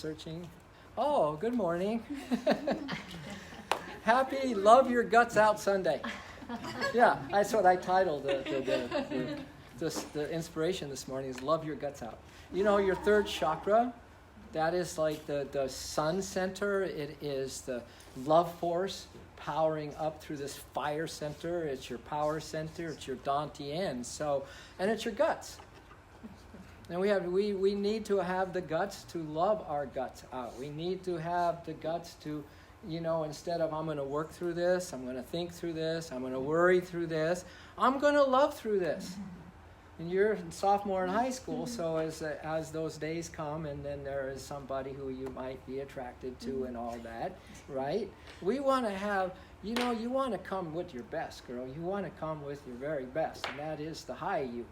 searching. Oh, good morning. Happy Love Your Guts Out Sunday. Yeah, that's what I titled the inspiration this morning is Love Your Guts Out. You know, your third chakra, that is like the sun center. It is the love force powering up through this fire center. It's your power center. It's your Dantian. So, and it's your guts. And we need to have the guts to love our guts out. We need to have the guts to, you know, instead of I'm going to work through this, I'm going to think through this, I'm going to worry through this, I'm going to love through this. And you're a sophomore in high school, so as those days come, and then there is somebody who you might be attracted to and all that, right? We want to have, you know, you want to come with your best, girl. You want to come with your very best, and that is the high you.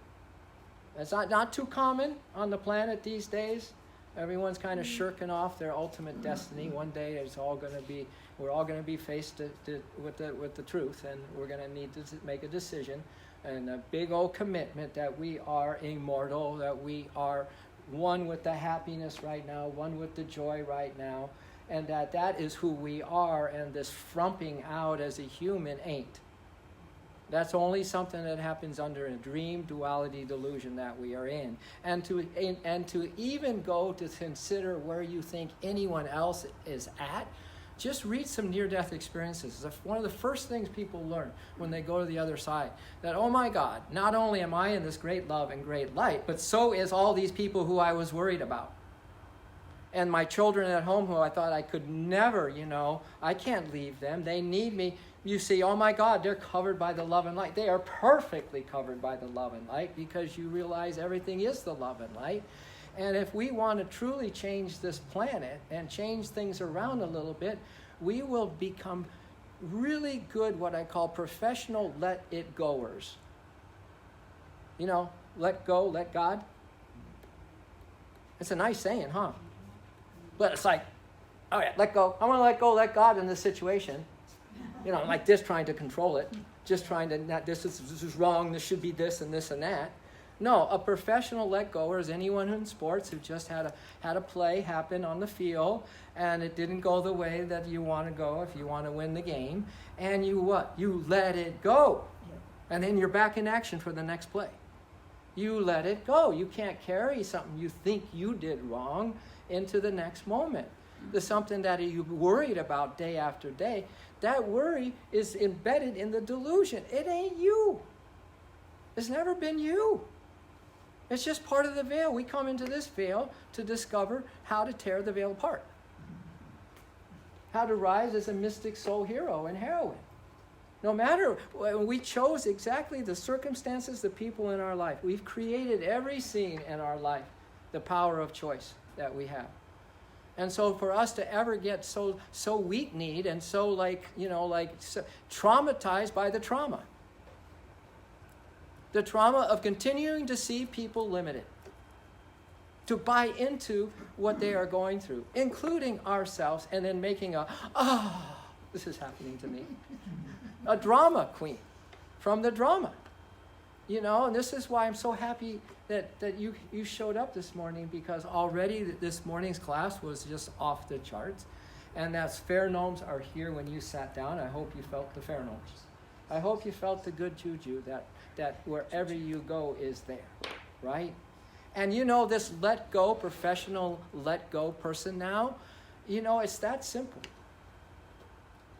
It's not too common on the planet these days. Everyone's kind of shirking off their ultimate destiny. One day we're all going to be faced with the truth, and we're going to need to make a decision and a big old commitment that we are immortal, that we are one with the happiness right now, one with the joy right now, and that is who we are, and this frumping out as a human ain't. That's only something that happens under a dream duality delusion that we are in. And to even go to consider where you think anyone else is at, just read some near-death experiences. It's one of the first things people learn when they go to the other side. That, oh my God, not only am I in this great love and great light, but so is all these people who I was worried about. And my children at home who I thought I could never, you know, I can't leave them. They need me. You see, oh my God, they're covered by the love and light. They are perfectly covered by the love and light because you realize everything is the love and light. And if we want to truly change this planet and change things around a little bit, we will become really good, what I call professional let-it-goers. You know, let go, let God. It's a nice saying, huh? But it's like, all right, let go. I want to let go, let God in this situation. You know, like this, trying to control it, just trying to, not this is wrong, this should be this and this and that. No, a professional let-goer is anyone in sports who just had a play happen on the field, and it didn't go the way that you want to go if you want to win the game, and you what? You let it go. And then you're back in action for the next play. You let it go. You can't carry something you think you did wrong into the next moment. There's something that you're worried about day after day. That worry is embedded in the delusion. It ain't you. It's never been you. It's just part of the veil. We come into this veil to discover how to tear the veil apart. How to rise as a mystic soul hero and heroine. No matter, we chose exactly the circumstances, the people in our life. We've created every scene in our life, the power of choice that we have. And so for us to ever get so weak-kneed and so traumatized by the trauma of continuing to see people limited, to buy into what they are going through, including ourselves, and then making this is happening to me, a drama queen from the drama. You know, and this is why I'm so happy that you showed up this morning, because already this morning's class was just off the charts. And that's pheromones are here when you sat down. I hope you felt the pheromones. I hope you felt the good juju that wherever you go is there, right? And you know, this let go, professional let go person now, you know, it's that simple.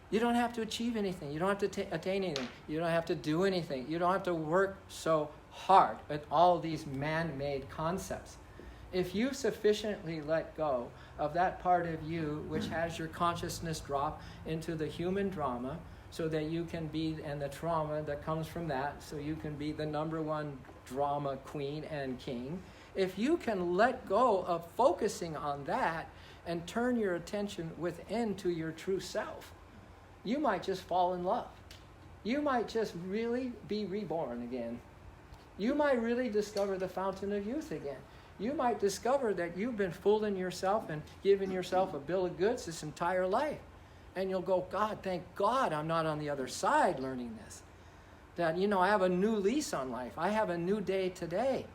You don't have to achieve anything. You don't have to attain anything. You don't have to do anything. You don't have to work so hard at all these man-made concepts. If you sufficiently let go of that part of you which has your consciousness drop into the human drama, so that you can be, and the trauma that comes from that, so you can be the number one drama queen and king, if you can let go of focusing on that and turn your attention within to your true self, you might just fall in love. You might just really be reborn again. You might really discover the fountain of youth again. You might discover that you've been fooling yourself and giving yourself a bill of goods this entire life. And you'll go, God, thank God I'm not on the other side learning this. That, you know, I have a new lease on life. I have a new day today.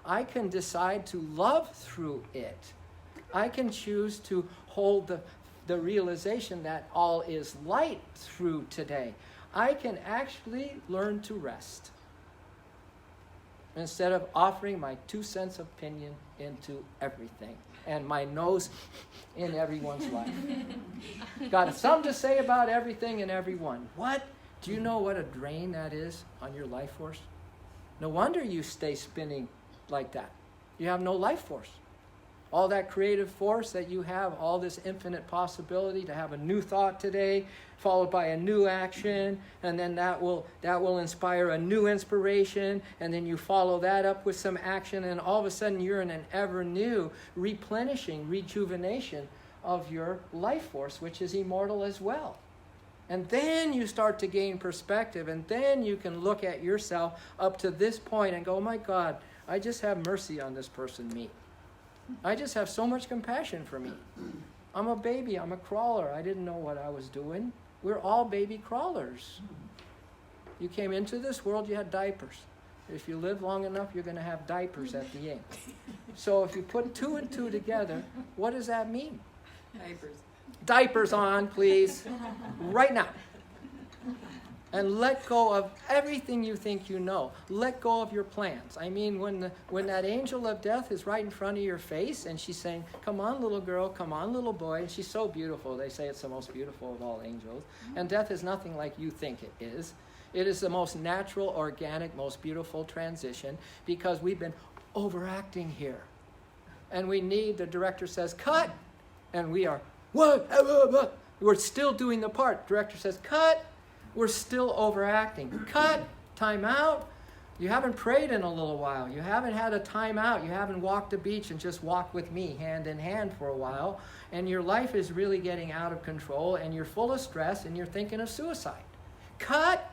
I can decide to love through it. I can choose to hold the realization that all is light through today. I can actually learn to rest instead of offering my 2 cents opinion into everything and my nose in everyone's life. Got something to say about everything and everyone. What? Do you know what a drain that is on your life force? No wonder you stay spinning like that. You have no life force. All that creative force that you have, all this infinite possibility to have a new thought today, followed by a new action, and then that will inspire a new inspiration, and then you follow that up with some action, and all of a sudden you're in an ever new replenishing rejuvenation of your life force, which is immortal as well. And then you start to gain perspective, and then you can look at yourself up to this point and go, oh my God, I just have mercy on this person, me. I just have so much compassion for me. I'm a baby. I'm a crawler. I didn't know what I was doing. We're all baby crawlers. You came into this world, you had diapers. If you live long enough, you're going to have diapers at the end. So if you put 2 and 2 together, what does that mean? Diapers. Diapers on, please. Right now. And let go of everything you think you know. Let go of your plans. I mean, when that angel of death is right in front of your face and she's saying, come on, little girl, come on, little boy. And she's so beautiful. They say it's the most beautiful of all angels. And death is nothing like you think it is. It is the most natural, organic, most beautiful transition because we've been overacting here. And we need, the director says, cut. And we are, what? We're still doing the part. Director says, cut. We're still overacting. Cut. Time out. You haven't prayed in a little while. You haven't had a time out. You haven't walked the beach and just walked with me hand in hand for a while. And your life is really getting out of control and you're full of stress and you're thinking of suicide. Cut.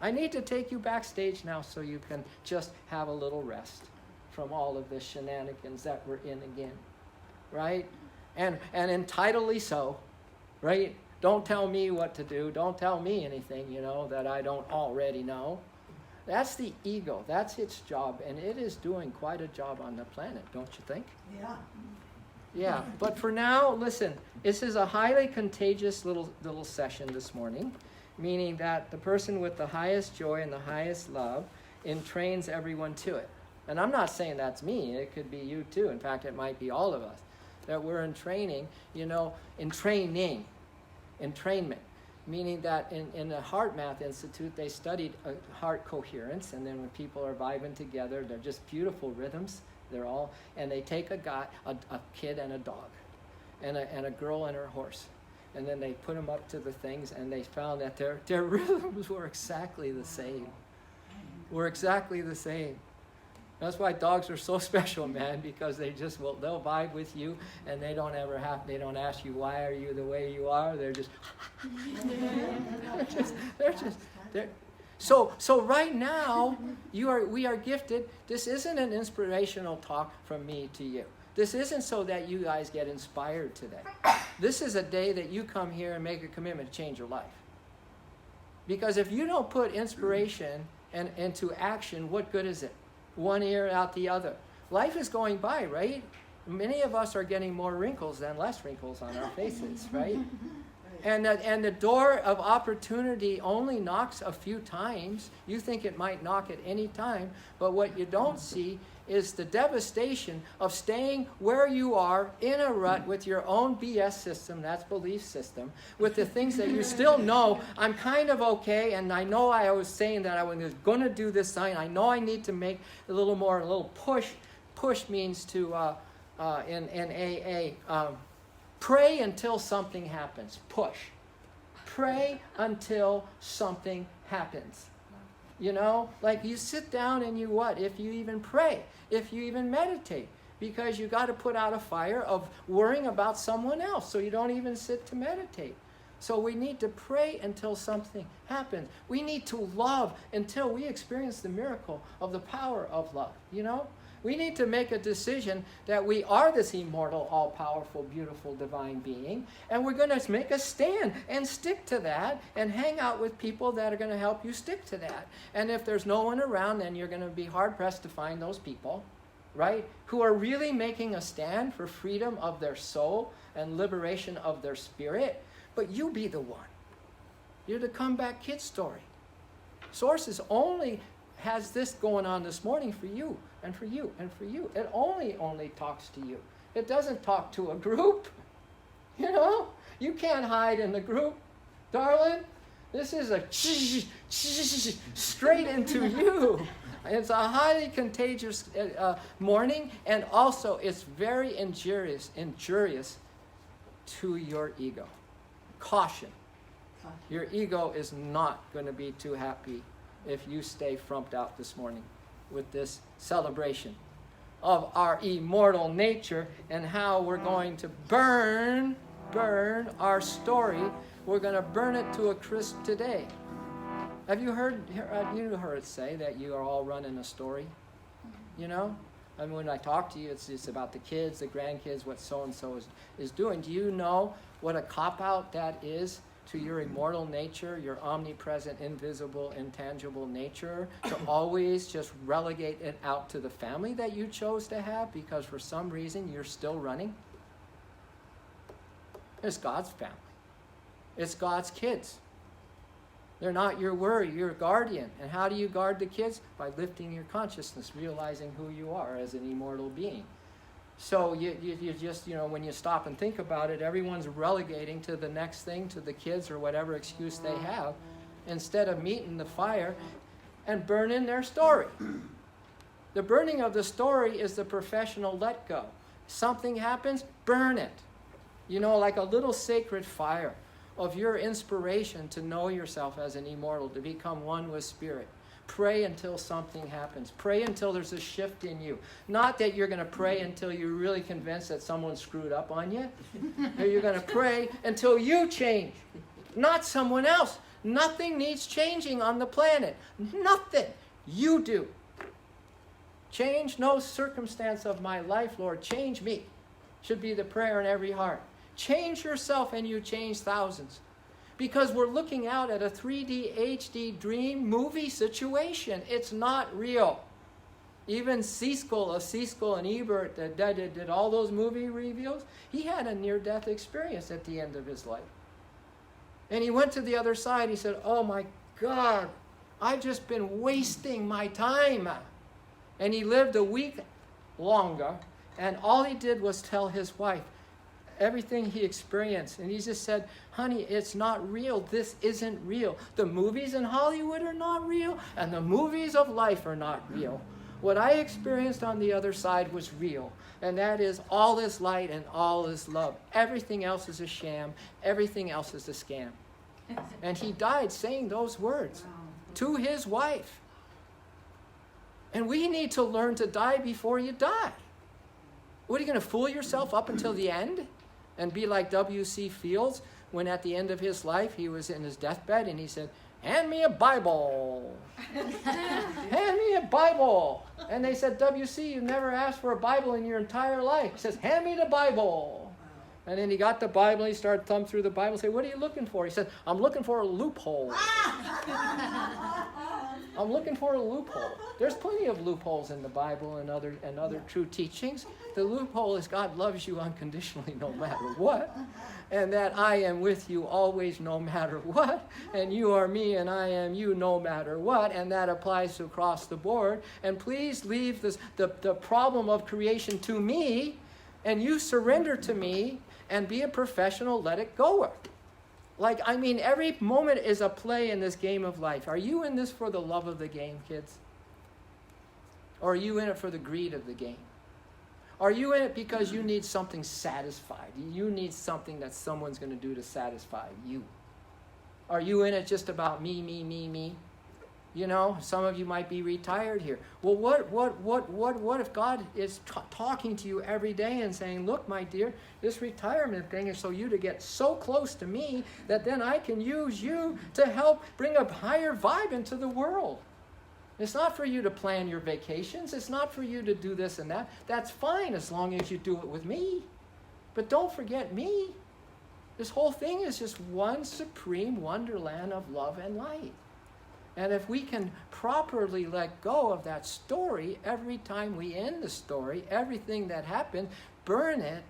I need to take you backstage now so you can just have a little rest from all of the shenanigans that we're in again. Right? And entitledly so. Right? Don't tell me what to do. Don't tell me anything, that I don't already know. That's the ego. That's its job. And it is doing quite a job on the planet, don't you think? Yeah. Yeah. But for now, listen, this is a highly contagious little session this morning, meaning that the person with the highest joy and the highest love entrains everyone to it. And I'm not saying that's me. It could be you too. In fact, it might be all of us. That we're in training, in training. Entrainment, meaning that in the Heart Math Institute, they studied heart coherence, and then when people are vibing together, they're just beautiful rhythms. And they take a kid and a dog, and a girl and her horse, and then they put them up to the things, and they found that their rhythms were exactly the same. That's why dogs are so special, man, because they'll vibe with you, and they don't ask you, why are you the way you are? They're just, So right now, we are gifted. This isn't an inspirational talk from me to you. This isn't so that you guys get inspired today. This is a day that you come here and make a commitment to change your life. Because if you don't put inspiration into action, what good is it? One ear out the other. Life is going by, right? Many of us are getting more wrinkles than less wrinkles on our faces, right? And the door of opportunity only knocks a few times. You think it might knock at any time, but what you don't see is the devastation of staying where you are in a rut with your own BS system, that's belief system, with the things that you still know, I'm kind of okay, and I know I was saying that I was going to do this sign. I know I need to make a little push. Push means to, in AA, pray until something happens. Push. Pray until something happens. Like you sit down and you what? If you even pray, if you even meditate, because you got to put out a fire of worrying about someone else, so you don't even sit to meditate. So we need to pray until something happens. We need to love until we experience the miracle of the power of love, We need to make a decision that we are this immortal, all-powerful, beautiful, divine being, and we're going to make a stand and stick to that and hang out with people that are going to help you stick to that. And if there's no one around, then you're going to be hard-pressed to find those people. right? Who are really making a stand for freedom of their soul and liberation of their spirit. But you be the one. You're the comeback kid story. Sources only has this going on this morning for you and for you and for you. It only talks to you. It doesn't talk to a group. You know, you can't hide in the group, darling. This is a straight into you. It's a highly contagious morning, and also it's very injurious to your ego. Caution. Your ego is not going to be too happy if you stay frumped out this morning with this celebration of our immortal nature and how we're going to burn our story. We're going to burn it to a crisp today. Have you heard it say that you are all running a story? You know? I mean, when I talk to you, it's about the kids, the grandkids, what so-and-so is doing. Do you know what a cop-out that is to your immortal nature, your omnipresent, invisible, intangible nature, to always just relegate it out to the family that you chose to have because for some reason you're still running? It's God's family. It's God's kids. They're not your worry, you're a guardian. And how do you guard the kids? By lifting your consciousness, realizing who you are as an immortal being. So you just, when you stop and think about it, everyone's relegating to the next thing, to the kids or whatever excuse they have, instead of meeting the fire and burning their story. The burning of the story is the professional let go. Something happens, burn it. Like a little sacred fire of your inspiration to know yourself as an immortal, to become one with spirit. Pray until something happens. Pray until there's a shift in you. Not that you're going to pray until you're really convinced that someone screwed up on you. You're going to pray until you change, not someone else. Nothing needs changing on the planet. Nothing. You do. Change no circumstance of my life, Lord. Change me. Should be the prayer in every heart. Change yourself and you change thousands. Because we're looking out at a 3D HD dream movie situation. It's not real. Even Siskel and Ebert that did all those movie reviews, he had a near-death experience at the end of his life. And he went to the other side. He said, oh my God, I've just been wasting my time. And he lived a week longer. And all he did was tell his wife everything he experienced. And he just said, honey, it's not real. This isn't real. The movies in Hollywood are not real, and the movies of life are not real. What I experienced on the other side was real, and that is all is light and all is love. Everything else is a sham. Everything else is a scam. And he died saying those words to his wife. And we need to learn to die before you die. What, are you going to fool yourself up until the end? And be like W.C. Fields, when at the end of his life, he was in his deathbed, and he said, hand me a Bible. Hand me a Bible. And they said, W.C., you never asked for a Bible in your entire life. He says, hand me the Bible. And then he got the Bible, and he started thumbing through the Bible and said, what are you looking for? He said, I'm looking for a loophole. I'm looking for a loophole. There's plenty of loopholes in the Bible and other true teachings. The loophole is God loves you unconditionally no matter what. And that I am with you always no matter what. And you are me and I am you no matter what. And that applies across the board. And please leave the problem of creation to me. And you surrender to me and be a professional let it goer. Every moment is a play in this game of life. Are you in this for the love of the game, kids? Or are you in it for the greed of the game? Are you in it because you need something satisfied? You need something that someone's going to do to satisfy you? Are you in it just about me, me, me, me? Some of you might be retired here. Well, what if God is talking to you every day and saying, look, my dear, this retirement thing is so you to get so close to me that then I can use you to help bring a higher vibe into the world. It's not for you to plan your vacations. It's not for you to do this and that. That's fine as long as you do it with me. But don't forget me. This whole thing is just one supreme wonderland of love and light. And if we can properly let go of that story, every time we end the story, everything that happened, burn it.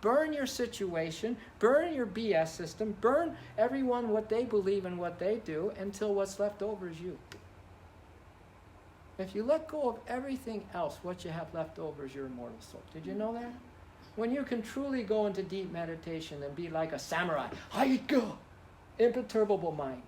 Burn your situation, burn your BS system, burn everyone what they believe and what they do until what's left over is you. If you let go of everything else, what you have left over is your immortal soul. Did you know that? When you can truly go into deep meditation and be like a samurai, Haiga, imperturbable mind.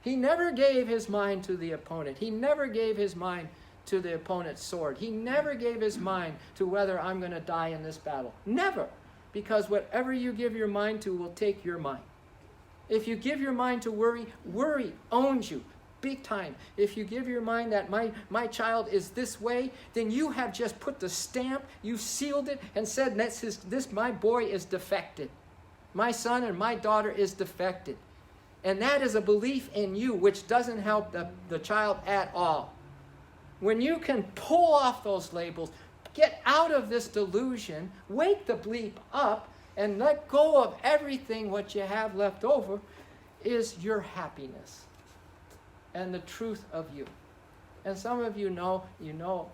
He never gave his mind to the opponent. He never gave his mind to the opponent's sword. He never gave his mind to whether I'm going to die in this battle. Never. Because whatever you give your mind to will take your mind. If you give your mind to worry, worry owns you big time. If you give your mind that my child is this way, then you have just put the stamp, you sealed it and said, this my boy is defected. My son and my daughter is defected. And that is a belief in you which doesn't help the child at all. When you can pull off those labels, get out of this delusion, wake the bleep up, and let go of everything what you have left over is your happiness and the truth of you. And some of you know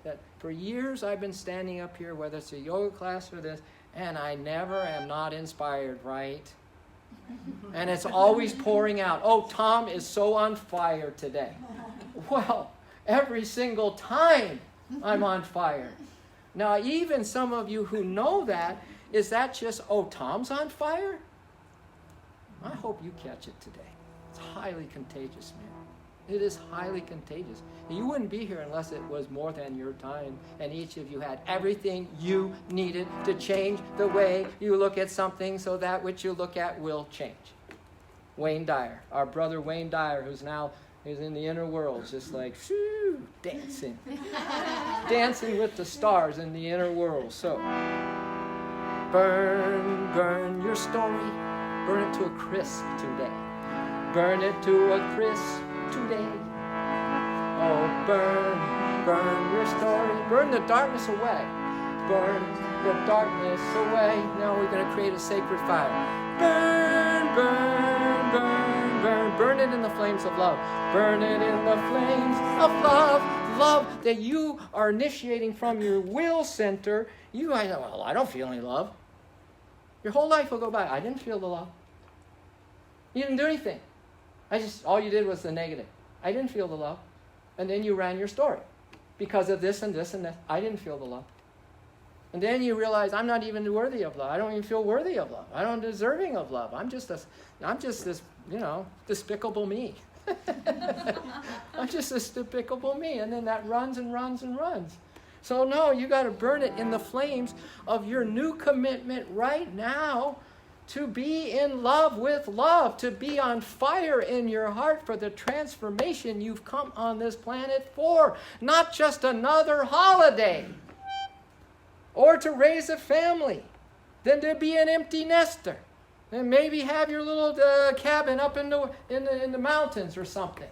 that for years I've been standing up here, whether it's a yoga class or this, and I never am not inspired, right? And it's always pouring out. Oh, Tom is so on fire today. Well, every single time I'm on fire. Now, even some of you who know that, is that just, oh, Tom's on fire? I hope you catch it today. It's highly contagious, man. It is highly contagious. You wouldn't be here unless it was more than your time, and each of you had everything you needed to change the way you look at something so that which you look at will change. Wayne Dyer, our brother Wayne Dyer, who's in the inner world, just like, shoo, dancing. Dancing with the stars in the inner world. So, burn your story. Burn it to a crisp today. Burn it to a crisp today. Oh, burn your story. Burn the darkness away. Burn the darkness away. Now we're going to create a sacred fire. Burn it in the flames of love. Burn it in the flames of love. Love that you are initiating from your will center. I don't feel any love. Your whole life will go by. I didn't feel the love. You didn't do anything. All you did was the negative. I didn't feel the love. And then you ran your story. Because of this and this and that. I didn't feel the love. And then you realize I'm not even worthy of love. I don't even feel worthy of love. I don't deserving of love. I'm just this, despicable me. I'm just this despicable me. And then that runs and runs and runs. So no, you got to burn it in the flames of your new commitment right now to be in love with love, to be on fire in your heart for the transformation you've come on this planet for. Not just another holiday. Or to raise a family. Then to be an empty nester. And maybe have your little cabin up in the mountains or something.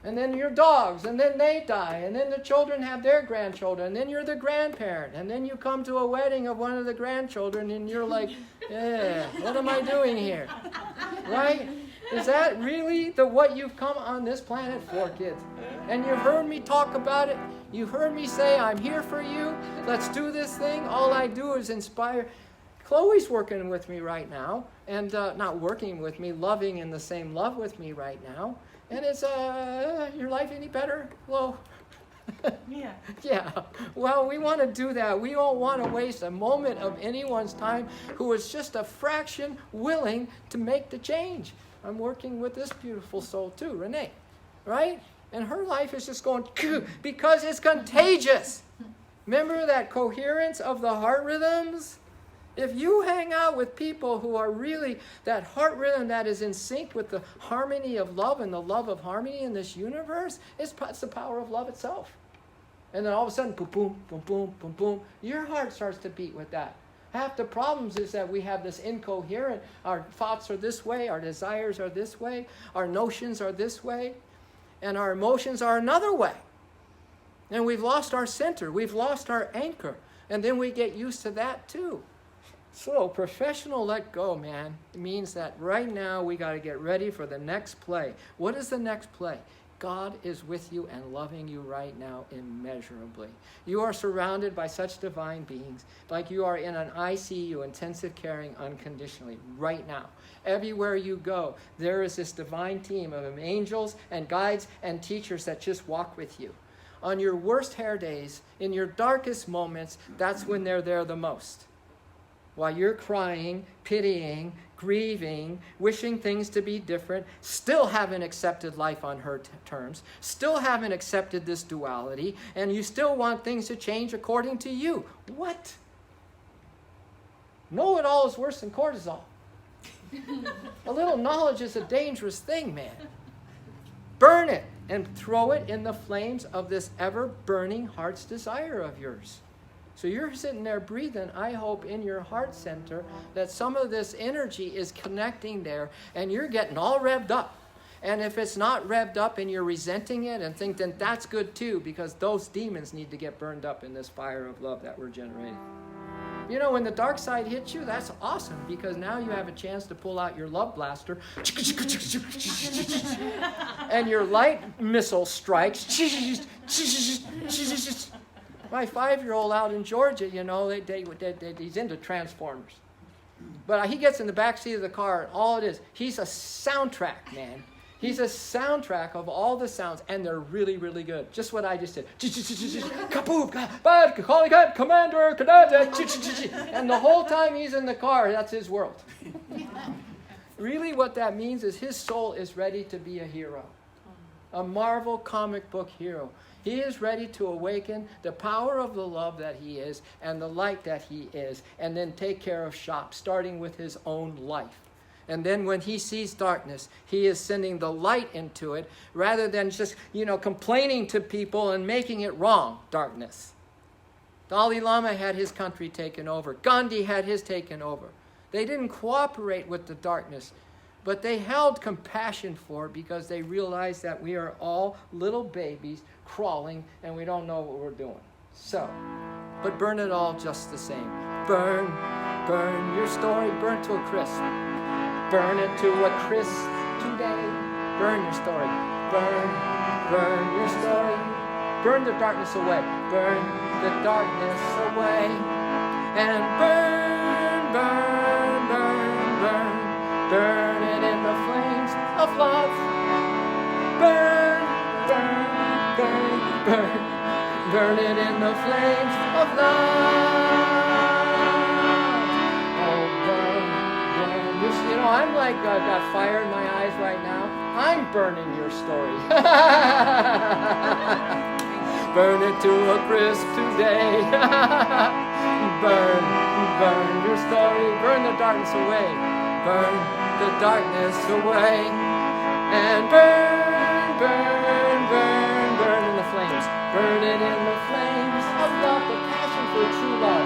And then your dogs, and then they die, and then the children have their grandchildren, and then you're the grandparent, and then you come to a wedding of one of the grandchildren, and you're like, yeah, what am I doing here? Right? Is that really what you've come on this planet for, kids? And you've heard me talk about it. You've heard me say, I'm here for you. Let's do this thing. All I do is inspire. Chloe's working with me right now, and not working with me, loving in the same love with me right now. And it's, your life any better? Well, yeah. Yeah. Well, we want to do that. We don't want to waste a moment of anyone's time who is just a fraction willing to make the change. I'm working with this beautiful soul too, Renee, right? And her life is just going, because it's contagious. Remember that coherence of the heart rhythms? If you hang out with people who are really that heart rhythm that is in sync with the harmony of love and the love of harmony in this universe, it's the power of love itself. And then all of a sudden, boom, boom, boom, boom, boom, boom, your heart starts to beat with that. Half the problems is that we have this incoherent, our thoughts are this way, our desires are this way, our notions are this way, and our emotions are another way. And we've lost our center, we've lost our anchor, and then we get used to that too. So, professional let go, man. It means that right now we got to get ready for the next play. What is the next play? God is with you and loving you right now immeasurably. You are surrounded by such divine beings, like you are in an ICU, intensive caring unconditionally, right now. Everywhere you go, there is this divine team of angels and guides and teachers that just walk with you. On your worst hair days, in your darkest moments, that's when they're there the most. While you're crying, pitying, grieving, wishing things to be different, still haven't accepted life on her terms, still haven't accepted this duality, and you still want things to change according to you. What? Know-it-all is worse than cortisol. A little knowledge is a dangerous thing, man. Burn it and throw it in the flames of this ever-burning heart's desire of yours. So you're sitting there breathing, I hope, in your heart center that some of this energy is connecting there and you're getting all revved up. And if it's not revved up and you're resenting it and think, then that's good too, because those demons need to get burned up in this fire of love that we're generating. You know, when the dark side hits you, that's awesome, because now you have a chance to pull out your love blaster and your light missile strikes. My 5-year-old out in Georgia, you know, he's into Transformers. But he gets in the back seat of the car, and all it is, he's a soundtrack, man. He's a soundtrack of all the sounds, and they're really, really good. Just what I just did. Kapoom, calling Commander, and the whole time he's in the car, that's his world. Really what that means is his soul is ready to be a hero. A Marvel comic book hero. He is ready to awaken the power of the love that he is and the light that he is, and then take care of shop, starting with his own life. And then when he sees darkness, he is sending the light into it rather than just, complaining to people and making it wrong, darkness. Dalai Lama had his country taken over. Gandhi had his taken over. They didn't cooperate with the darkness, but they held compassion for it because they realized that we are all little babies crawling and we don't know what we're doing. So, but burn it all just the same. Burn your story, burn to a crisp. Burn it to a crisp today. Burn your story. Burn your story. Burn the darkness away. Burn the darkness away. And burn. Burn it in the flames of love. Burn. Burn it in the flames of love. Oh, burn. I'm like got fire in my eyes right now. I'm burning your story. Burn it to a crisp today. Burn your story. Burn the darkness away. Burn the darkness away. And burn in the flames. Burn it in the flames of love, the passion for true love.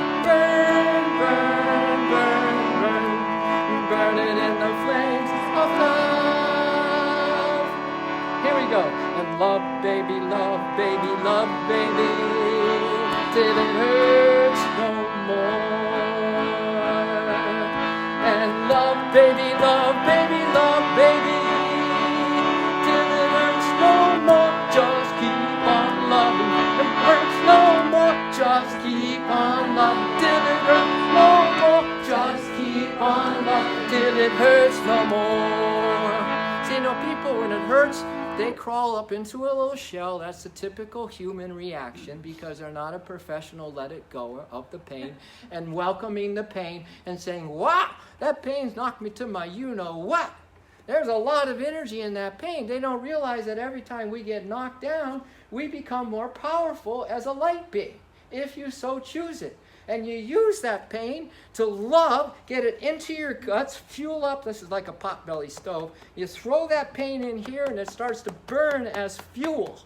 Burn it in the flames of love. Here we go. And love, baby, till it hurts no more. And love, baby, till it hurts no more. Just keep on loving. It hurts no more. Just keep on loving till it hurts no more. Just keep on loving till it hurts no more. See, people, when it hurts, they crawl up into a little shell. That's the typical human reaction because they're not a professional let it go of the pain and welcoming the pain and saying, wow, that pain's knocked me to my you-know-what. There's a lot of energy in that pain. They don't realize that every time we get knocked down, we become more powerful as a light being, if you so choose it. And you use that pain to love, get it into your guts, fuel up. This is like a potbelly stove. You throw that pain in here and it starts to burn as fuel.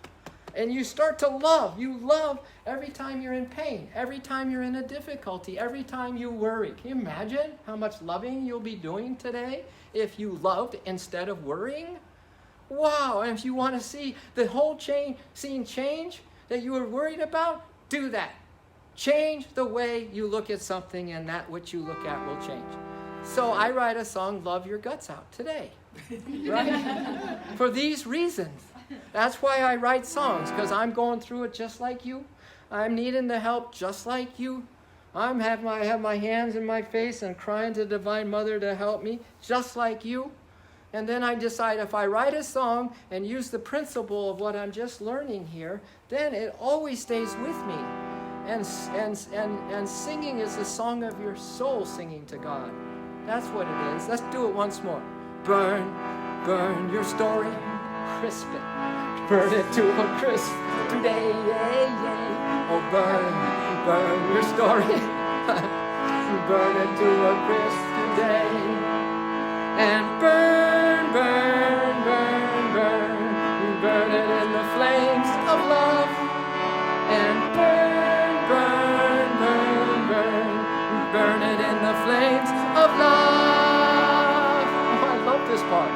And you start to love. You love every time you're in pain, every time you're in a difficulty, every time you worry. Can you imagine how much loving you'll be doing today if you loved instead of worrying? Wow, and if you want to see the whole scene change that you were worried about, do that. Change the way you look at something, and that which you look at will change. So I write a song, Love Your Guts Out, today. Right? For these reasons. That's why I write songs, because I'm going through it just like you. I'm needing the help just like you. I have my hands in my face and crying to the Divine Mother to help me, just like you. And then I decide if I write a song and use the principle of what I'm just learning here, then it always stays with me. And singing is the song of your soul singing to God. That's what it is. Let's do it once more. Burn, burn your story, crisp it. Burn it to a crisp today, yeah, yeah. Oh, burn, burn your story. Burn it to a crisp today. And burn, burn, burn, burn. Burn it in the flames of love. And burn, burn, burn, burn. Burn it in the flames of love. Oh, I love this part.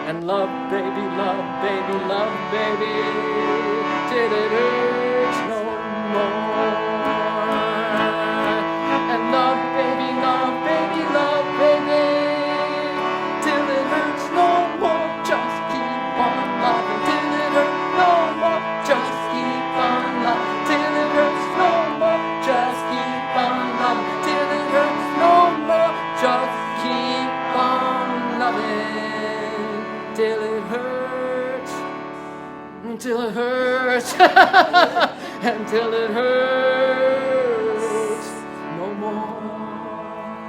And love, baby, love, baby, love, baby, till it hurts no more. And love, baby, love, baby, love, baby, till it hurts no more. Just keep on loving till it hurts no more. Just keep on loving till it hurts no more. Just keep on loving till it hurts no more. Just keep on loving. Till it hurts, until it hurts, until it hurts no more.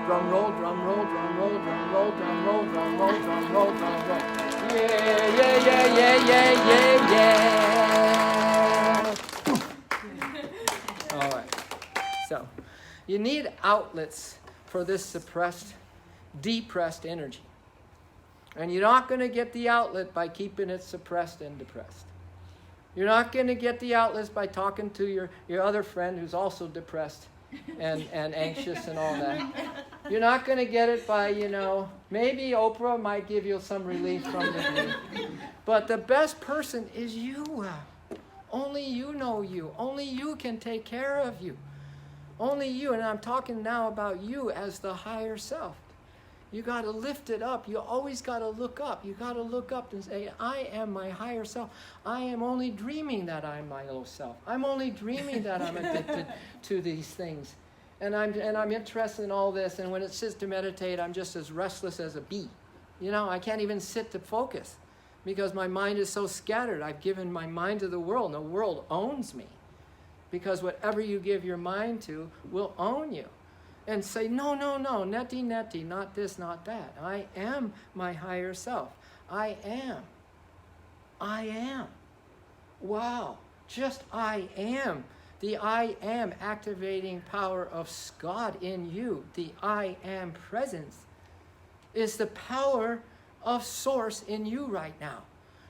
Drum roll, drum roll, drum roll, drum roll, drum roll, drum roll, drum roll, drum roll. Yeah, yeah, yeah, yeah, yeah, yeah, yeah. All right. So, you need outlets for this suppressed, depressed energy. And you're not going to get the outlet by keeping it suppressed and depressed. You're not going to get the outlets by talking to your other friend who's also depressed and anxious and all that. You're not going to get it by, maybe Oprah might give you some relief from the grief. But the best person is you. Only you know you. Only you can take care of you. Only you. And I'm talking now about you as the higher self. You got to lift it up. You always got to look up. You got to look up and say, I am my higher self. I am only dreaming that I'm my low self. I'm only dreaming that I'm addicted to these things. And I'm interested in all this. And when it sits to meditate, I'm just as restless as a bee. I can't even sit to focus because my mind is so scattered. I've given my mind to the world, and the world owns me. Because whatever you give your mind to will own you. And say, no, neti, not this, not that. I am my higher self. I am. Wow, just I am. The I am activating power of God in you. The I am presence is the power of source in you right now.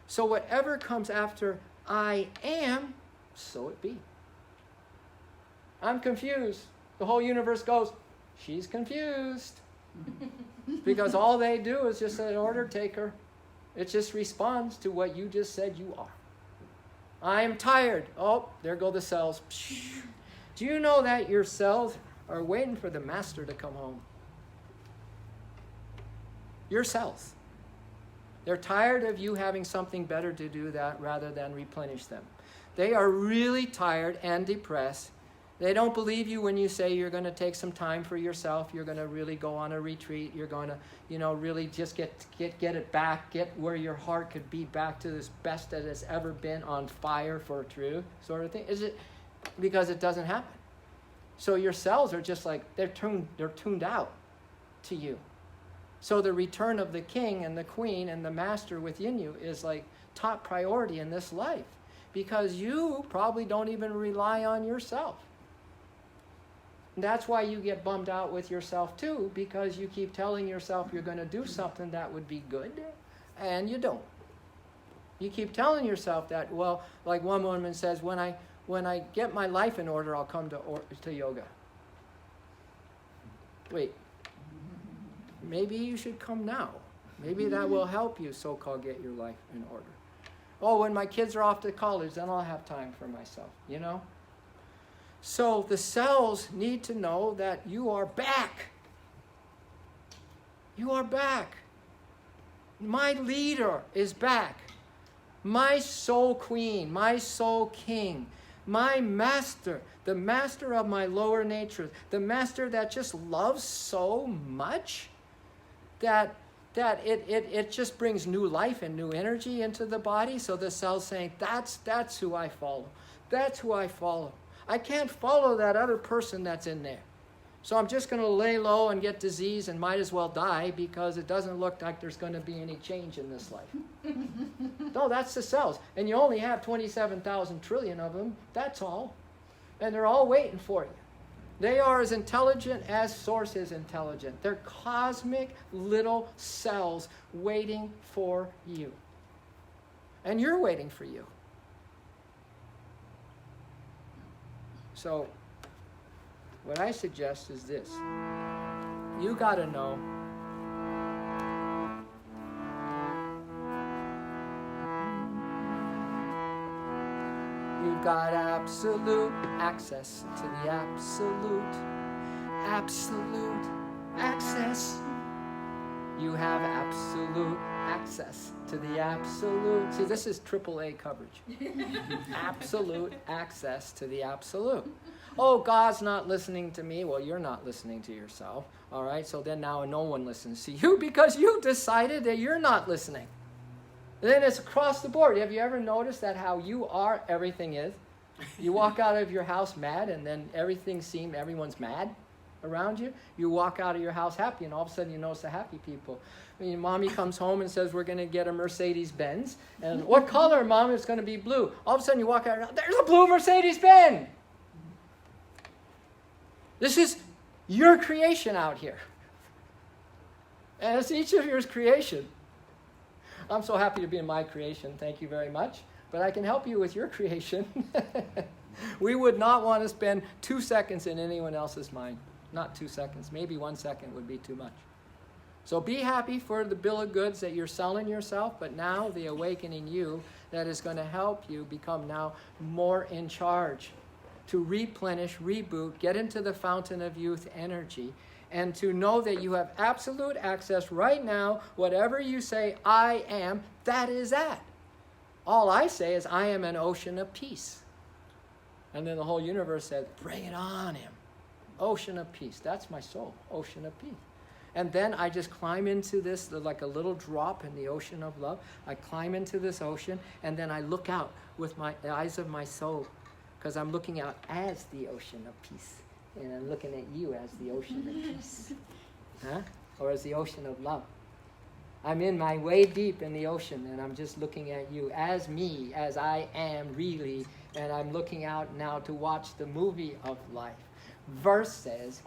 So whatever comes after I am, so it be. I'm confused. The whole universe goes, she's confused. Because all they do is just an order taker. It just responds to what you just said you are. I am tired. Oh, there go the cells. Do you know that your cells are waiting for the master to come home? Your cells. They're tired of you having something better to do that rather than replenish them. They are really tired and depressed. They don't believe you when you say you're going to take some time for yourself. You're going to really go on a retreat. You're going to, really just get it back. Get where your heart could be back to this best that it's ever been, on fire for truth, sort of thing. Is it because it doesn't happen? So your cells are just like they're tuned out to you. So the return of the king and the queen and the master within you is like top priority in this life, because you probably don't even rely on yourself. That's why you get bummed out with yourself too, because you keep telling yourself you're going to do something that would be good, and you don't. You keep telling yourself that, well, like one woman says, when I get my life in order, I'll come to yoga. Wait, maybe you should come now. Maybe that will help you so-called get your life in order. Oh, when my kids are off to college, then I'll have time for myself, So the cells need to know that you are back. You are back. My leader is back. my soul queen, my soul king, my master, the master of my lower nature, the master that just loves so much that it just brings new life and new energy into the body. So the cell's saying, that's who I follow. That's who I follow. I can't follow that other person that's in there. So I'm just going to lay low and get disease and might as well die because it doesn't look like there's going to be any change in this life. No, that's the cells. And you only have 27,000 trillion of them. That's all. And they're all waiting for you. They are as intelligent as Source is intelligent. They're cosmic little cells waiting for you. And you're waiting for you. So, what I suggest is this. You got to know you've got absolute access to the absolute access. You have absolute access to the absolute. See, this is AAA coverage. Absolute access to the absolute. Oh, God's not listening to me. Well, you're not listening to yourself. All right, so then now no one listens to you because you decided that you're not listening. And then it's across the board. Have you ever noticed that how you are, everything is? You walk out of your house mad, and then everyone's mad around you. You walk out of your house happy, and all of a sudden you notice the happy people. I mean, mommy comes home and says, we're going to get a Mercedes-Benz. And what color, Mom? It's going to be blue. All of a sudden you walk out, there's a blue Mercedes-Benz. This is your creation out here. And it's each of yours creation. I'm so happy to be in my creation. Thank you very much. But I can help you with your creation. We would not want to spend 2 seconds in anyone else's mind. Not 2 seconds. Maybe 1 second would be too much. So be happy for the bill of goods that you're selling yourself, but now the awakening you that is going to help you become now more in charge, to replenish, reboot, get into the fountain of youth energy, and to know that you have absolute access right now. Whatever you say, I am, that is that. All I say is, I am an ocean of peace. And then the whole universe said, bring it on him. Ocean of peace. That's my soul, ocean of peace. And then I just climb into this like a little drop in the ocean of love. I climb into this ocean, and then I look out with my eyes of my soul, because I'm looking out as the ocean of peace. And I'm looking at you as the ocean of peace. Huh? Or as the ocean of love. I'm in my way deep in the ocean, and I'm just looking at you as me, as I am really, and I'm looking out now to watch the movie of life. Versus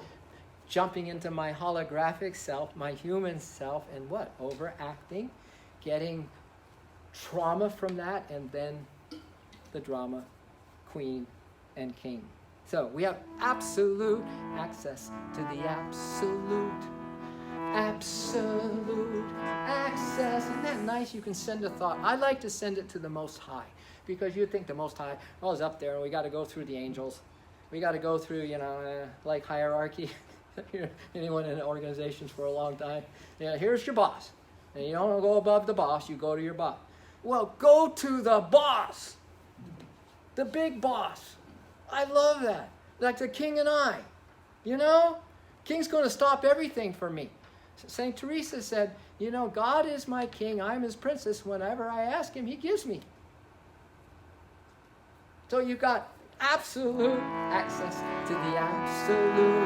jumping into my holographic self, my human self, and what? Overacting, getting trauma from that, and then the drama, queen and king. So we have absolute access to the absolute access. Isn't that nice? You can send a thought. I like to send it to the Most High, because you think the Most High, oh, it's up there, and we got to go through the angels. We got to go through, like hierarchy. Anyone in organizations for a long time. Here's your boss. And you don't go above the boss, you go to your boss. Well, go to the boss. The big boss. I love that. Like the king and I. King's going to stop everything for me. St. Teresa said, God is my king, I'm his princess. Whenever I ask him, he gives me. So you've got absolute access to the absolute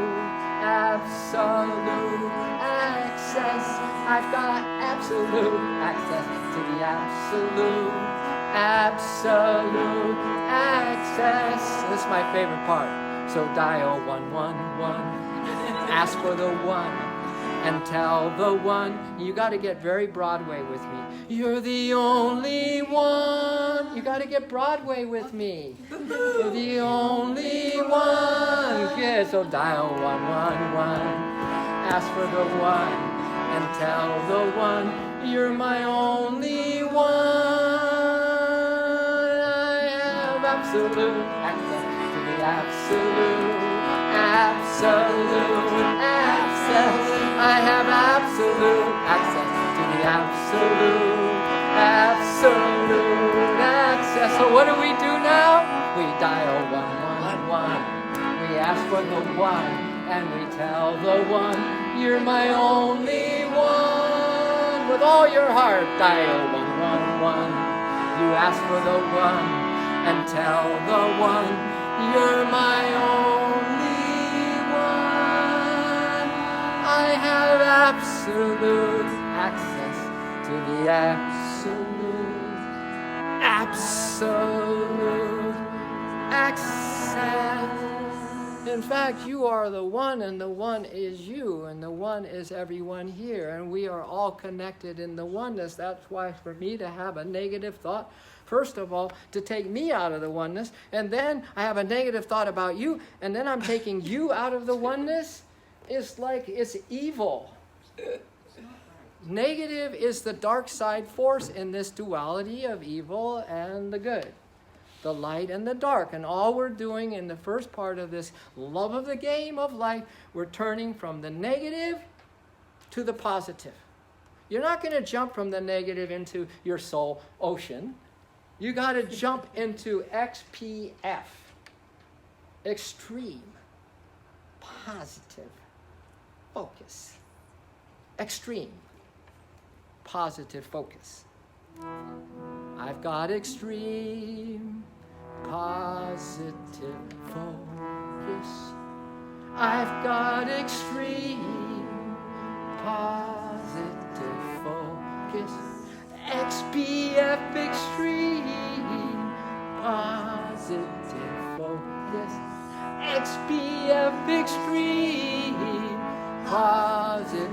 access. I've got absolute access to the absolute access. This is my favorite part. So dial 111. Ask for the one and tell the one. You got to get very Broadway with me. You're the only one. You got to get Broadway with me. You're the only one. Yeah, so dial 111. Ask for the one and tell the one. You're my only one. I have absolute access to the absolute access. I have absolute access to the absolute for the one, and we tell the one, you're my only one. With all your heart, dial 111. You ask for the one, and tell the one, you're my only one. I have absolute access to the absolute access. In fact, you are the one, and the one is you, and the one is everyone here, and we are all connected in the oneness. That's why for me to have a negative thought, first of all, to take me out of the oneness, and then I have a negative thought about you, and then I'm taking you out of the oneness, it's like it's evil. Negative is the dark side force in this duality of evil and the good, the light and the dark. And all we're doing in the first part of this love of the game of life, we're turning from the negative to the positive. You're not going to jump from the negative into your soul ocean. You got to jump into XPF, extreme, positive, focus. Extreme, positive focus. I've got extreme, positive focus. I've got extreme, positive focus. XPF, extreme, positive focus. XPF, extreme, positive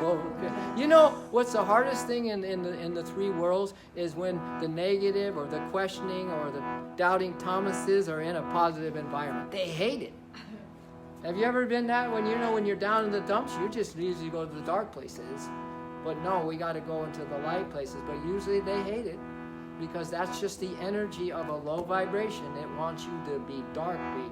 focus. You know what's the hardest thing in the three worlds is when the negative or the questioning or the doubting Thomases are in a positive environment. They hate it. Have you ever been that when you're down in the dumps, you just usually go to the dark places. But no, we got to go into the light places. But usually they hate it because that's just the energy of a low vibration. It wants you to be dark, baby.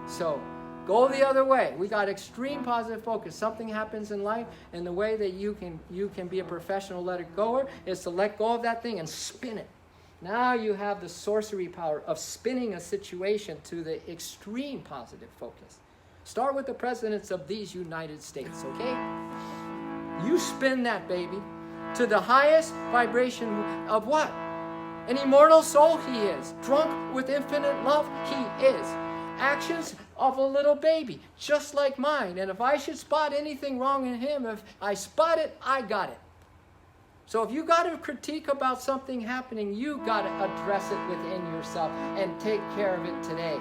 So go the other way. We got extreme positive focus. Something happens in life, and the way that you can be a professional let-it-goer is to let go of that thing and spin it. Now you have the sorcery power of spinning a situation to the extreme positive focus. Start with the presidents of these United States, okay? You spin that baby to the highest vibration of what? An immortal soul he is. Drunk with infinite love he is. Actions of a little baby, just like mine. And if I should spot anything wrong in him, if I spot it, I got it. So if you got a critique about something happening, you got to address it within yourself and take care of it today.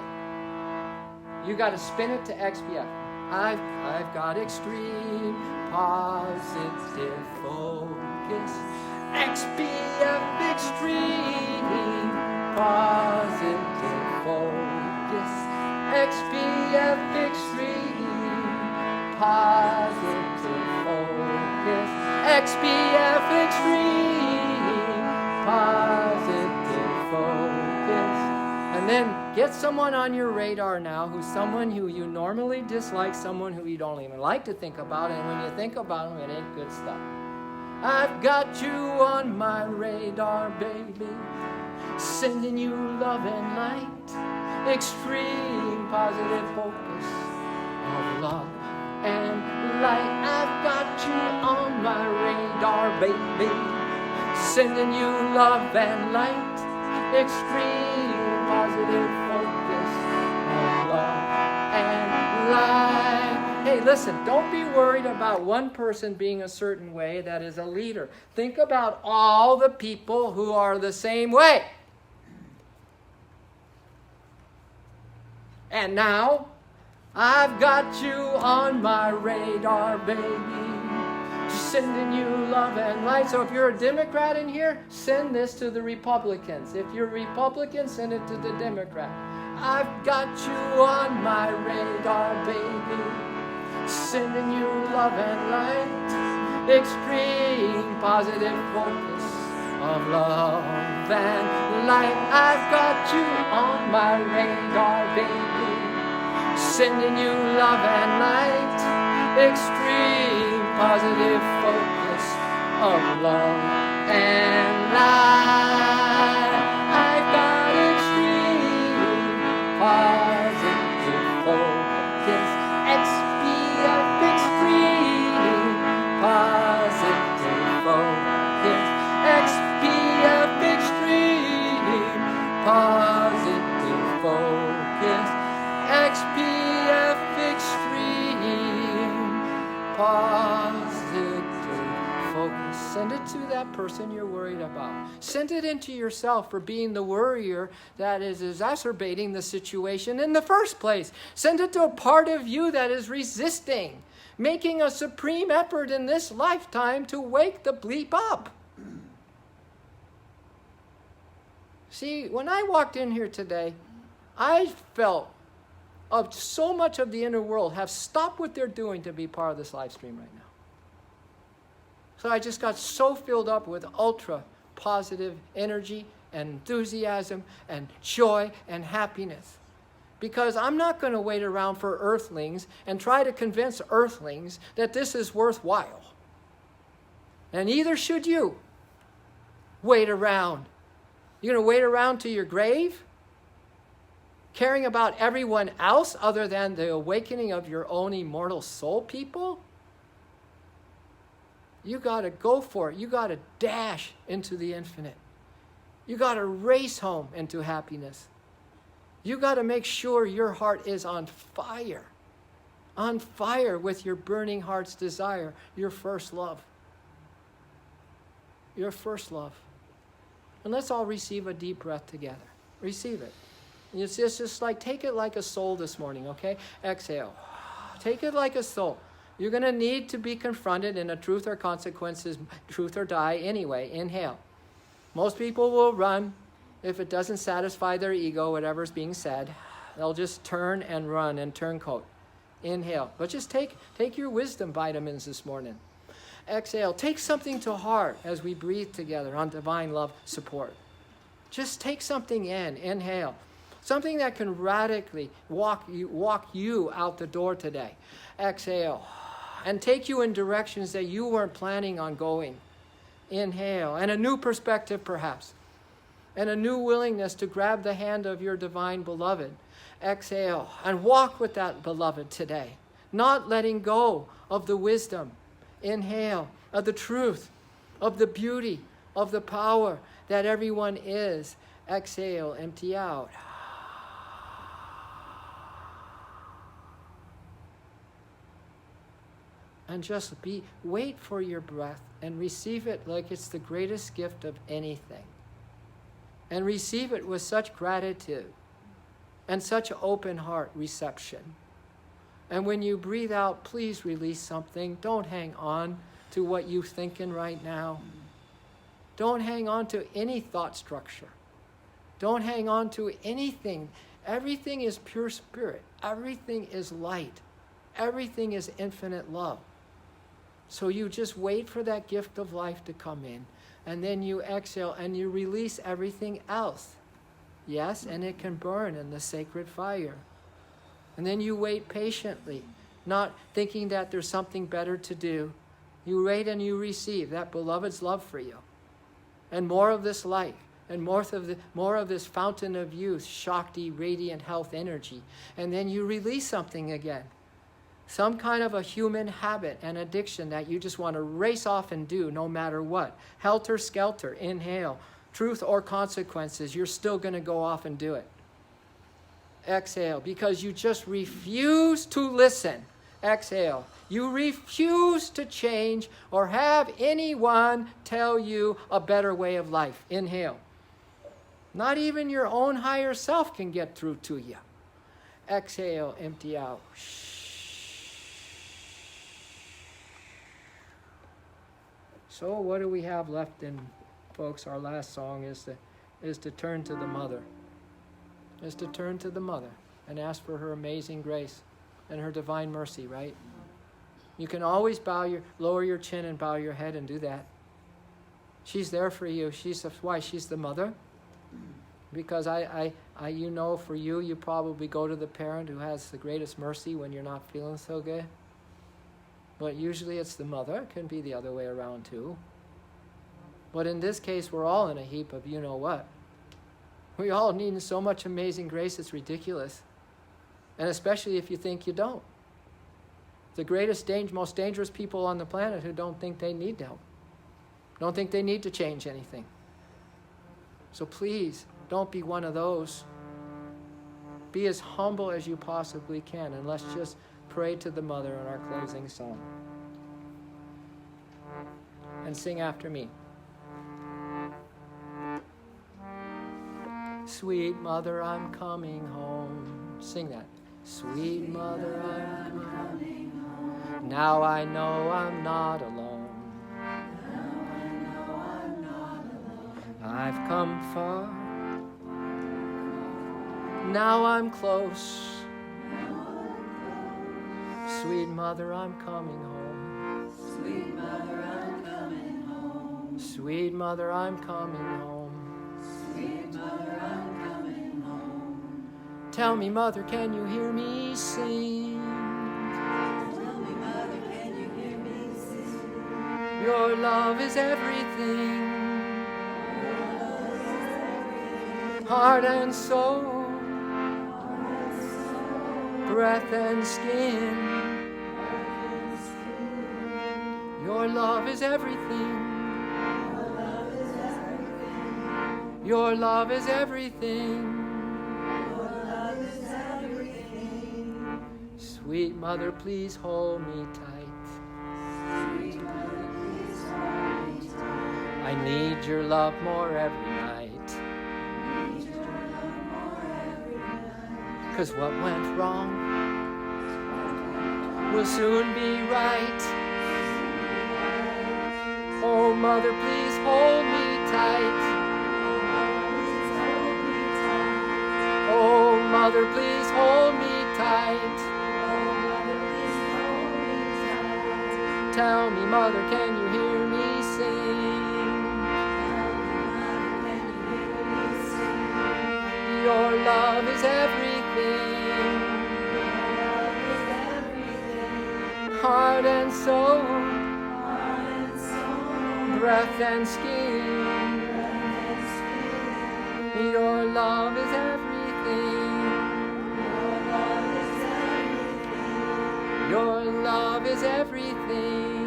You got to spin it to XPF. I've got extreme positive focus. XPF, extreme positive focus. XPF, extreme positive focus. XPF, extreme positive focus. And then get someone on your radar now who's someone who you normally dislike, someone who you don't even like to think about, and when you think about them, it ain't good stuff. I've got you on my radar, baby, sending you love and light, extreme positive focus of love and light. I've got you on my radar, baby, sending you love and light, extreme positive focus of love and light. Hey, listen, don't be worried about one person being a certain way that is a leader. Think about all the people who are the same way. And now, I've got you on my radar, baby, sending you love and light. So if you're a Democrat in here, send this to the Republicans. If you're a Republican, send it to the Democrat. I've got you on my radar, baby, sending you love and light, extreme positive focus of love and light. I've got you on my radar, baby, sending you love and light, extreme positive focus of love and light. I've got extreme positive focus Send it to that person you're worried about. Send it into yourself for being the worrier that is exacerbating the situation in the first place. Send it to a part of you that is resisting, making a supreme effort in this lifetime to wake the bleep up. See, when I walked in here today, I felt so much of the inner world have stopped what they're doing to be part of this live stream right now. So I just got so filled up with ultra positive energy and enthusiasm and joy and happiness. Because I'm not going to wait around for earthlings and try to convince earthlings that this is worthwhile. And neither should you wait around. You're going to wait around to your grave? Caring about everyone else other than the awakening of your own immortal soul, people? You got to go for it. You got to dash into the infinite. You got to race home into happiness. You got to make sure your heart is on fire with your burning heart's desire, your first love. Your first love. And let's all receive a deep breath together. Receive it. It's just like, take it like a soul this morning, okay? Exhale. Take it like a soul. You're going to need to be confronted in a truth or consequences, truth or die anyway. Inhale. Most people will run if it doesn't satisfy their ego, whatever's being said. They'll just turn and run and turncoat. Inhale. But just take your wisdom vitamins this morning. Exhale. Take something to heart as we breathe together on divine love support. Just take something in. Inhale. Something that can radically walk you out the door today. Exhale. And take you in directions that you weren't planning on going. Inhale. And a new perspective perhaps. And a new willingness to grab the hand of your divine beloved. Exhale. And walk with that beloved today. Not letting go of the wisdom. Inhale. Of the truth. Of the beauty. Of the power that everyone is. Exhale. Empty out. And just wait for your breath and receive it like it's the greatest gift of anything. And receive it with such gratitude and such open heart reception. And when you breathe out, please release something. Don't hang on to what you're thinking right now. Don't hang on to any thought structure. Don't hang on to anything. Everything is pure spirit. Everything is light. Everything is infinite love. So you just wait for that gift of life to come in, and then you exhale and you release everything else. Yes, and it can burn in the sacred fire. And then you wait patiently, not thinking that there's something better to do. You wait and you receive that beloved's love for you. And more of this light, and more of this fountain of youth, Shakti, radiant health energy. And then you release something again. Some kind of a human habit and addiction that you just want to race off and do no matter what. Helter skelter, inhale. Truth or consequences, you're still going to go off and do it. Exhale, because you just refuse to listen. Exhale. You refuse to change or have anyone tell you a better way of life. Inhale. Not even your own higher self can get through to you. Exhale, empty out. So what do we have left in, folks? Our last song is to turn to the mother. Is to turn to the mother and ask for her amazing grace and her divine mercy, right? You can always lower your chin and bow your head and do that. She's there for you. Why? She's the mother. Because you know, for you probably go to the parent who has the greatest mercy when you're not feeling so good. But usually it's the mother. It can be the other way around too. But in this case, we're all in a heap of you know what. We all need so much amazing grace, it's ridiculous. And especially if you think you don't. The greatest, most dangerous people on the planet who don't think they need help. Don't think they need to change anything. So please, don't be one of those. Be as humble as you possibly can, and let's just pray to the mother in our closing song. And and sing after me. Sweet mother, I'm coming home. Sing that. Sweet mother, I'm coming home. Now I know I'm not alone. I've come far. Now I'm close. Sweet mother, I'm coming home. Sweet mother, I'm coming home. Sweet mother, I'm coming home. Sweet mother, I'm coming home. Tell me, mother, can you hear me sing? Tell me, mother, can you hear me sing? Your love is everything. Heart and soul, breath and skin. Your love is everything. Your love is everything. Sweet mother, please hold me tight. I need your love more every night. 'Cause what went wrong will soon be right. Oh, mother, please hold me tight. Oh, mother, please hold me tight. Tell me, mother, can you hear me sing? Your love is everything. Heart and soul, breath and skin. Your love is everything. Your love is everything.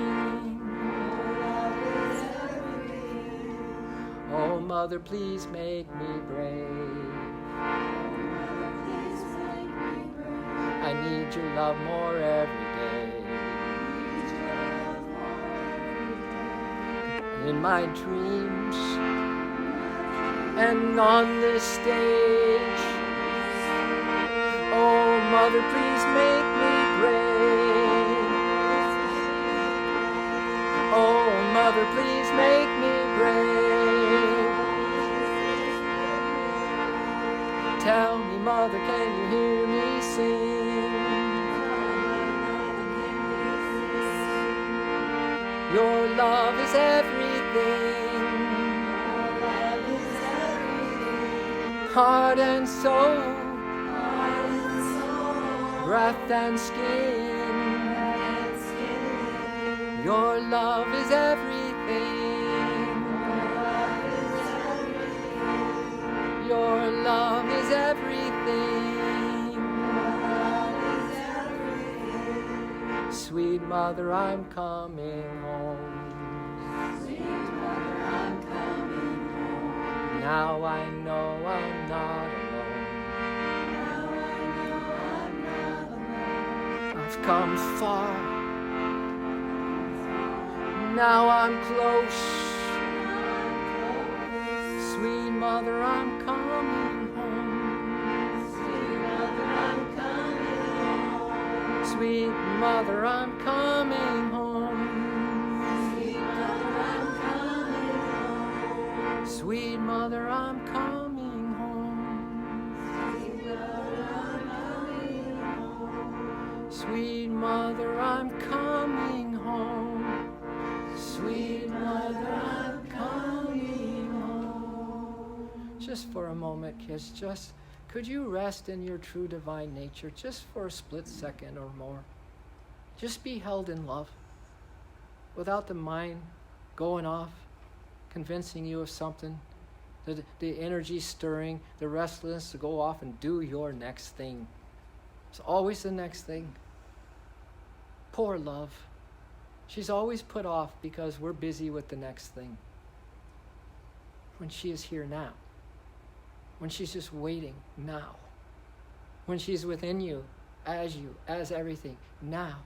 Oh, mother, please make me brave. I need your love more every day. In my dreams and on this stage, oh, mother, please make me brave. Oh, mother, please make me brave. Tell me, mother, can you hear me sing? Your love is everything. Heart and soul, breath and skin. Your love is everything. Your love is everything. Sweet mother, I'm coming home. Now I know I'm not alone. I've come far. Now I'm close. Sweet mother, I'm coming home. Sweet mother, I'm coming home. Sweet mother, I'm coming home. Sweet mother, I'm coming home. Sweet mother, I'm coming home. Just for a moment, kids, could you rest in your true divine nature just for a split second or more? Just be held in love without the mind going off, convincing you of something, the energy stirring, the restlessness to go off and do your next thing. It's always the next thing. Poor love. She's always put off because we're busy with the next thing. When she is here now. When she's just waiting now. When she's within you, as everything, now.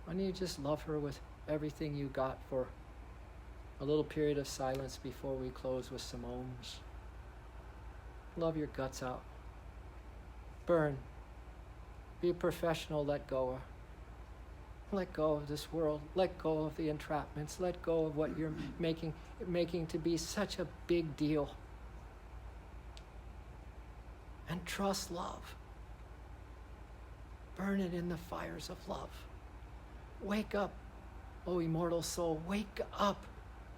Why don't you just love her with everything you got for a little period of silence before we close with some ohms? Love your guts out. Burn. Be a professional, let go. Let go of this world. Let go of the entrapments. Let go of what you're making to be such a big deal. And trust love. Burn it in the fires of love. Wake up, O immortal soul. Wake up,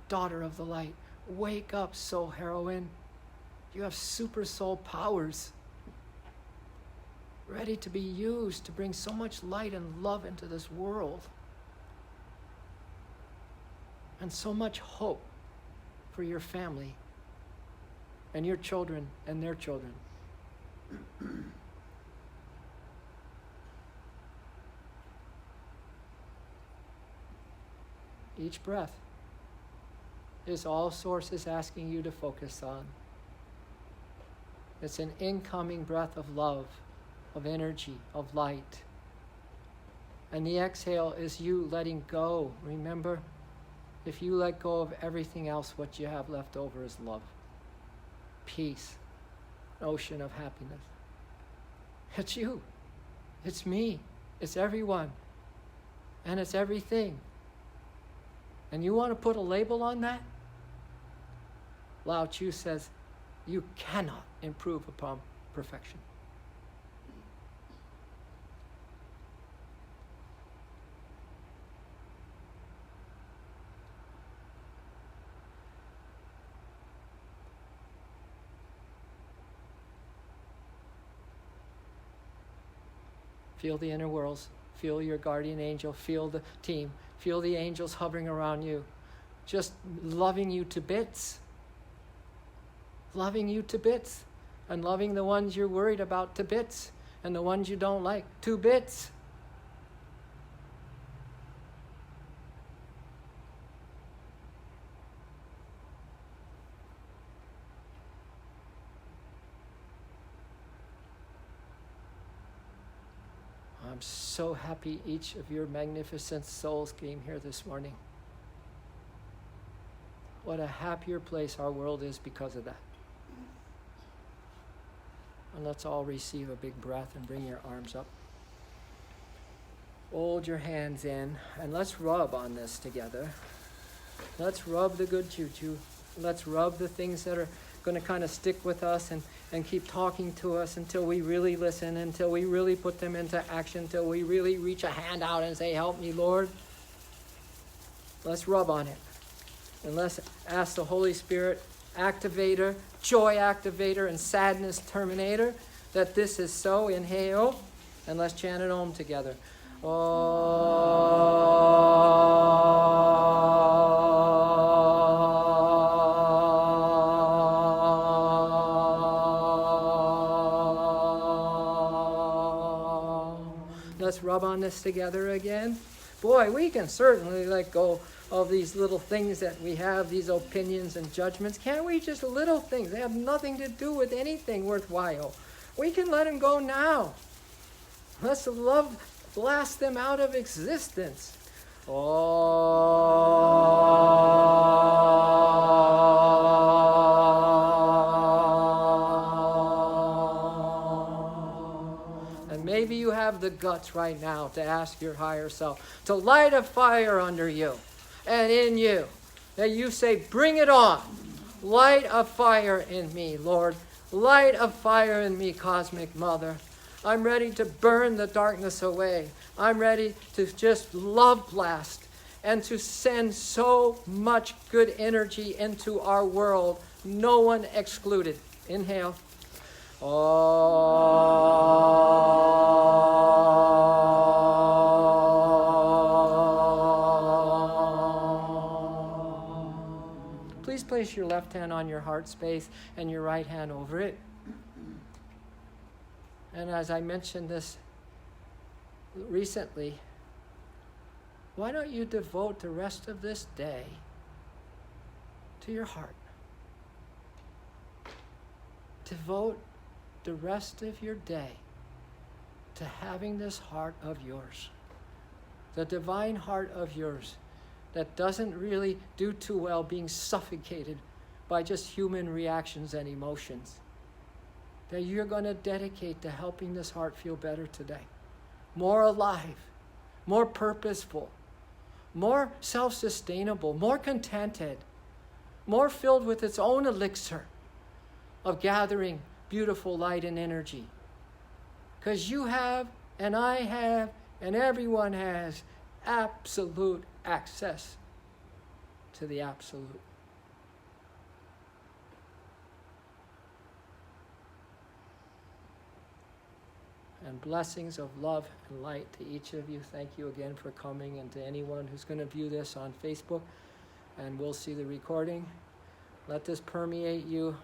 daughter of the light. Wake up, soul heroine. You have super soul powers, ready to be used to bring so much light and love into this world. And so much hope for your family and your children and their children. Each breath is all Source is asking you to focus on. It's an incoming breath of love, of energy, of light. And the exhale is you letting go. Remember, if you let go of everything else, what you have left over is love, peace, an ocean of happiness. It's you. It's me. It's everyone. And it's everything. And you want to put a label on that? Lao Tzu says, you cannot improve upon perfection. Feel the inner worlds. Feel your guardian angel. Feel the team. Feel the angels hovering around you. Just loving you to bits. Loving you to bits. And loving the ones you're worried about to bits. And the ones you don't like to bits. I'm so happy each of your magnificent souls came here this morning. What a happier place our world is because of that. And let's all receive a big breath and bring your arms up. Hold your hands in and let's rub on this together. Let's rub the good juju. Let's rub the things that are going to kind of stick with us and keep talking to us until we really listen, until we really put them into action, until we really reach a hand out and say, help me, Lord. Let's rub on it. And let's ask the Holy Spirit activator, joy activator, and sadness terminator that this is so. Inhale, and let's chant it Om together. Let's rub on this together again. Boy, we can certainly let go of these little things that we have, these opinions and judgments. Can't we? Just little things. They have nothing to do with anything worthwhile. We can let them go now. Let's blast them out of existence. And maybe you have the guts right now to ask your higher self to light a fire under you and in you. That you say, bring it on. Light a fire in me, Lord. Light a fire in me, Cosmic Mother. I'm ready to burn the darkness away. I'm ready to just love blast and to send so much good energy into our world, no one excluded. Inhale. Please place your left hand on your heart space and your right hand over it. And as I mentioned this recently, why don't you devote the rest of this day to your heart? Devote the rest of your day to having this heart of yours. the divine heart of yours that doesn't really do too well being suffocated by just human reactions and emotions, that you're going to dedicate to helping this heart feel better today. More alive, more purposeful, more self-sustainable, more contented, more filled with its own elixir of gathering beautiful light and energy. Because you have, and I have, and everyone has absolute access to the absolute. And blessings of love and light to each of you. Thank you again for coming, and to anyone who's going to view this on Facebook and will see the recording. Let this permeate you.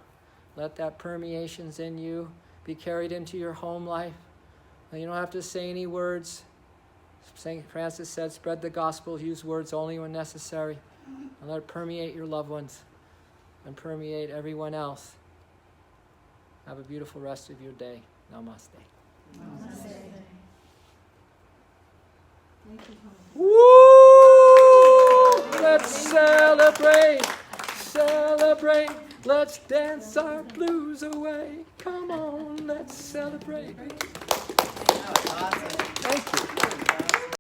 Let that permeations in you be carried into your home life. And you don't have to say any words. St. Francis said, spread the gospel, use words only when necessary. And let it permeate your loved ones and permeate everyone else. Have a beautiful rest of your day. Namaste. Namaste. Thank you, Father. Woo! Let's celebrate, celebrate. Let's dance our blues away. Come on, let's celebrate. That was awesome. Thank you.